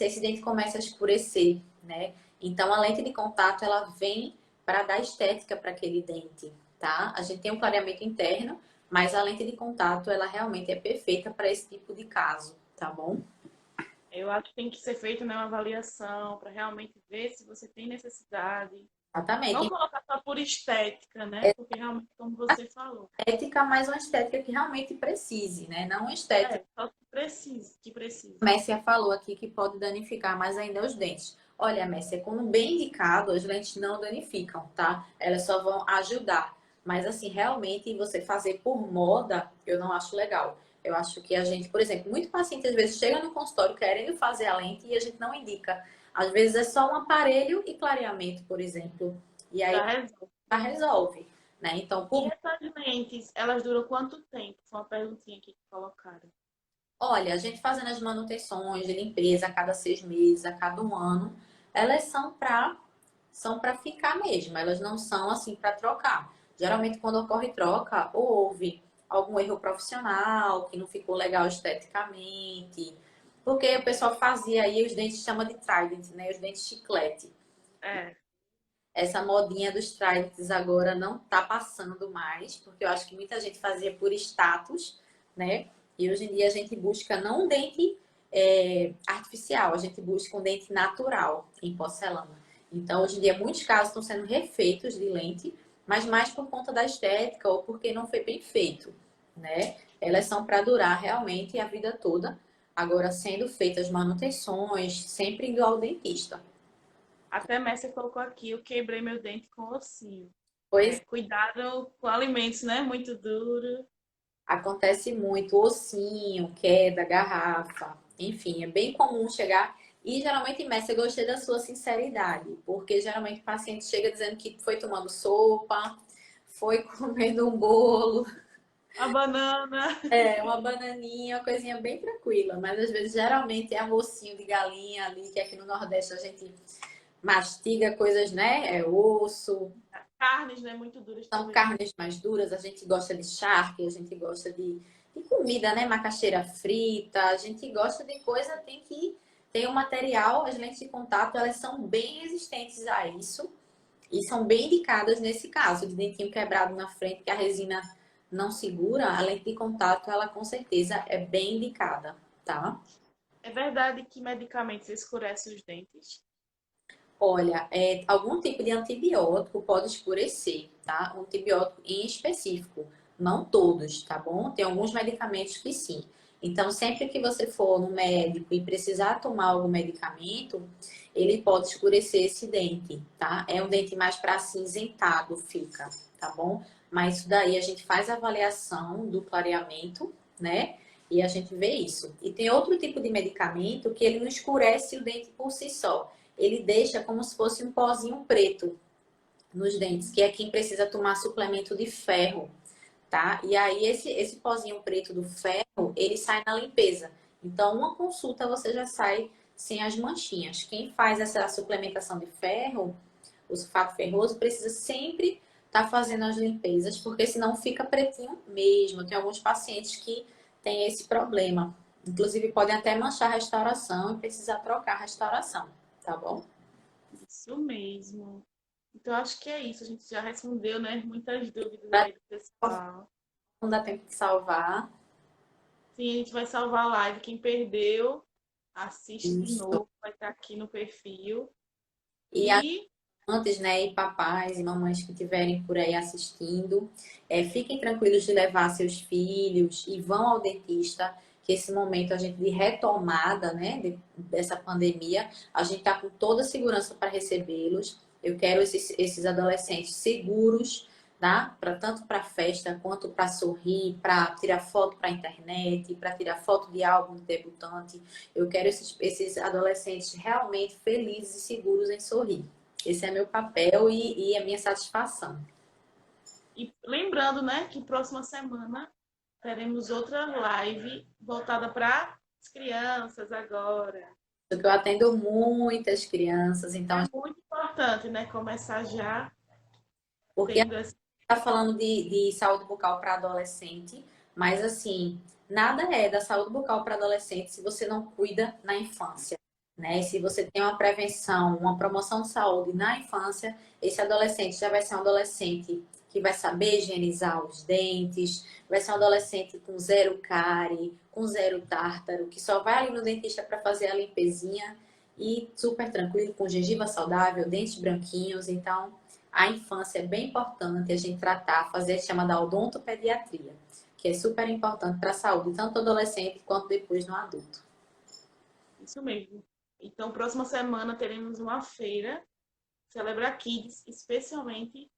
B: esse dente começa a escurecer, né? Então a lente de contato ela vem para dar estética para aquele dente, tá? A gente tem um clareamento interno, mas a lente de contato ela realmente é perfeita para esse tipo de caso, tá bom?
A: Eu acho que tem que ser feita, né, uma avaliação para realmente ver se você tem necessidade. Não
B: Exatamente.
A: colocar só por estética, né? Porque realmente, como você falou,
B: Estética, mas uma estética que realmente precise, né? Não uma estética.
A: só que precisa, que precisa.
B: A Messia falou aqui que pode danificar mais ainda os dentes. Olha, Messia, quando bem indicado, as lentes não danificam, tá? Elas só vão ajudar. Mas, assim, realmente você fazer por moda, eu não acho legal. Eu acho que a gente, por exemplo, muito paciente às vezes chega no consultório querendo fazer a lente e a gente não indica. Às vezes é só um aparelho e clareamento, por exemplo. E aí
A: Já resolve.
B: já resolve, né? Então,
A: E
B: por
A: essas lentes, elas duram quanto tempo? Foi uma perguntinha aqui que colocaram.
B: Olha, a gente fazendo as manutenções de limpeza a cada 6 meses, a cada um ano, elas são para ficar mesmo, elas não são assim para trocar. Geralmente, quando ocorre troca, ou houve algum erro profissional que não ficou legal esteticamente, porque o pessoal fazia aí os dentes chama de trident, né? Os dentes chiclete.
A: É,
B: Essa modinha dos tridents agora não tá passando mais, porque eu acho que muita gente fazia por status, né? E hoje em dia a gente busca não um dente artificial, a gente busca um dente natural em porcelana. Então, hoje em dia, muitos casos estão sendo refeitos de lente, mas mais por conta da estética ou porque não foi bem feito, né? Elas são para durar realmente a vida toda, agora sendo feitas manutenções, sempre indo ao dentista.
A: até Messi colocou aqui, eu quebrei meu dente com ossinho.
B: Pois
A: É, cuidado com alimentos, né? Muito duro.
B: acontece muito ossinho, queda, garrafa, enfim, é bem comum chegar. E geralmente, Messi, eu gostei da sua sinceridade, porque geralmente o paciente chega dizendo que foi tomando sopa, foi comendo um bolo,
A: A banana.
B: uma bananinha, uma coisinha bem tranquila, mas às vezes geralmente é um ossinho de galinha ali, que aqui no Nordeste a gente mastiga coisas, né? É osso,
A: Carnes, né? Muito duras
B: são
A: também.
B: carnes mais duras, a gente gosta de charque, a gente gosta de comida, né? Macaxeira frita, a gente gosta de coisa, tem que ter o material, as lentes de contato, elas são bem resistentes a isso e são bem indicadas nesse caso, de dentinho quebrado na frente, que a resina não segura, a lente de contato, ela com certeza é bem indicada, tá?
A: É verdade que medicamentos escurecem os dentes?
B: Olha, algum tipo de antibiótico pode escurecer, tá? Um antibiótico em específico, não todos, tá bom? Tem alguns medicamentos que sim. Então, sempre que você for no médico e precisar tomar algum medicamento, ele pode escurecer esse dente, tá? É um dente mais para acinzentado, fica, tá bom? Mas isso daí a gente faz a avaliação do clareamento, né? E a gente vê isso. E tem outro tipo de medicamento que ele não escurece o dente por si só, ele deixa como se fosse um pozinho preto nos dentes, que é quem precisa tomar suplemento de ferro, tá? E aí esse pozinho preto do ferro, ele sai na limpeza. Então, uma consulta você já sai sem as manchinhas. Quem faz essa suplementação de ferro, o sulfato ferroso, precisa sempre estar fazendo as limpezas, porque senão fica pretinho mesmo. Tem alguns pacientes que têm esse problema. Inclusive, podem até manchar a restauração e precisar trocar a restauração, tá bom?
A: Isso mesmo. Então, acho que é isso. A gente já respondeu, né? Muitas dúvidas aí do pessoal.
B: Não dá tempo de salvar.
A: Sim, a gente vai salvar a live. Quem perdeu, assiste de
B: Isso.
A: novo, vai estar aqui no perfil.
B: E
A: E
B: antes, né, e papais e mamães que estiverem por aí assistindo, fiquem tranquilos de levar seus filhos e vão ao dentista, que esse momento a gente de retomada, né, dessa pandemia, a gente está com toda a segurança para recebê-los. Eu quero esses adolescentes seguros, tá? Tanto para festa quanto para sorrir, para tirar foto para a internet, para tirar foto de álbum de debutante. Eu quero esses adolescentes realmente felizes e seguros em sorrir. Esse é meu papel e a minha satisfação.
A: E lembrando, né, que próxima semana teremos outra live voltada para as crianças agora.
B: Porque eu atendo muitas crianças, então,
A: É muito importante, né, começar já
B: porque a gente
A: tendo essa.
B: está falando de saúde bucal para adolescente, mas assim, nada é da saúde bucal para adolescente se você não cuida na infância, né? E se você tem uma prevenção, uma promoção de saúde na infância, esse adolescente já vai ser um adolescente que vai saber higienizar os dentes, vai ser um adolescente com zero cárie, com zero tártaro, que só vai ali no dentista para fazer a limpezinha e super tranquilo, com gengiva saudável, dentes branquinhos, então a infância é bem importante a gente tratar, fazer a chamada odontopediatria, que é super importante para a saúde, tanto do adolescente quanto depois no adulto.
A: Isso mesmo. Então, próxima semana teremos uma feira Celebra Kids, especialmente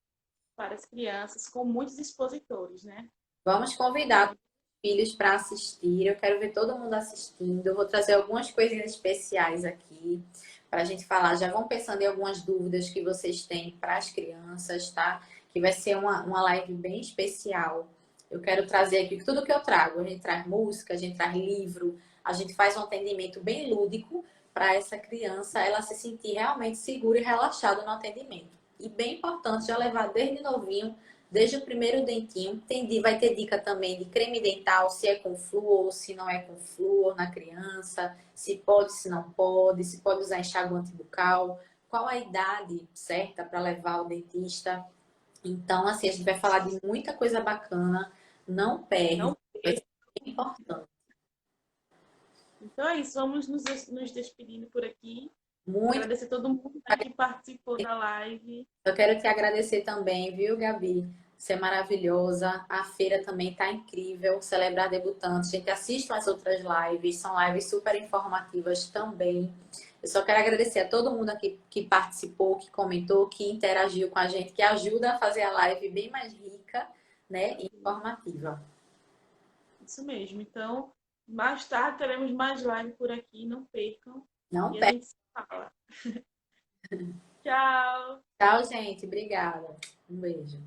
A: para as crianças, com muitos expositores, né?
B: Vamos convidar os filhos para assistir, eu quero ver todo mundo assistindo, eu vou trazer algumas coisinhas especiais aqui para a gente falar. Já vão pensando em algumas dúvidas que vocês têm para as crianças, tá? Que vai ser uma live bem especial. Eu quero trazer aqui tudo que eu trago. A gente traz música, a gente traz livro, a gente faz um atendimento bem lúdico para essa criança ela se sentir realmente segura e relaxada no atendimento. E bem importante já levar desde novinho, desde o primeiro dentinho. Vai ter dica também de creme dental, se é com flúor, se não é com flúor na criança, se pode, se não pode, se pode usar enxaguante bucal, qual a idade certa para levar ao dentista. Então, assim, a gente vai falar de muita coisa bacana, não perde,
A: Não
B: vai
A: perca.
B: ser bem importante.
A: Então é isso, vamos nos despedindo por aqui.
B: Muito.
A: Agradecer a todo mundo, né, que participou da live.
B: Eu quero te agradecer também, viu, Gabi? Você é maravilhosa. A feira também tá incrível. Celebrar debutantes. A gente assiste as outras lives, são lives super informativas também. Eu só quero agradecer a todo mundo aqui que participou, que comentou, que interagiu com a gente, que ajuda a fazer a live bem mais rica, né, e informativa.
A: Isso mesmo. Então, mais tarde teremos mais live por aqui, não percam.
B: Não
A: E a
B: perde.
A: gente se fala. Tchau!
B: Tchau, gente. Obrigada. Um beijo.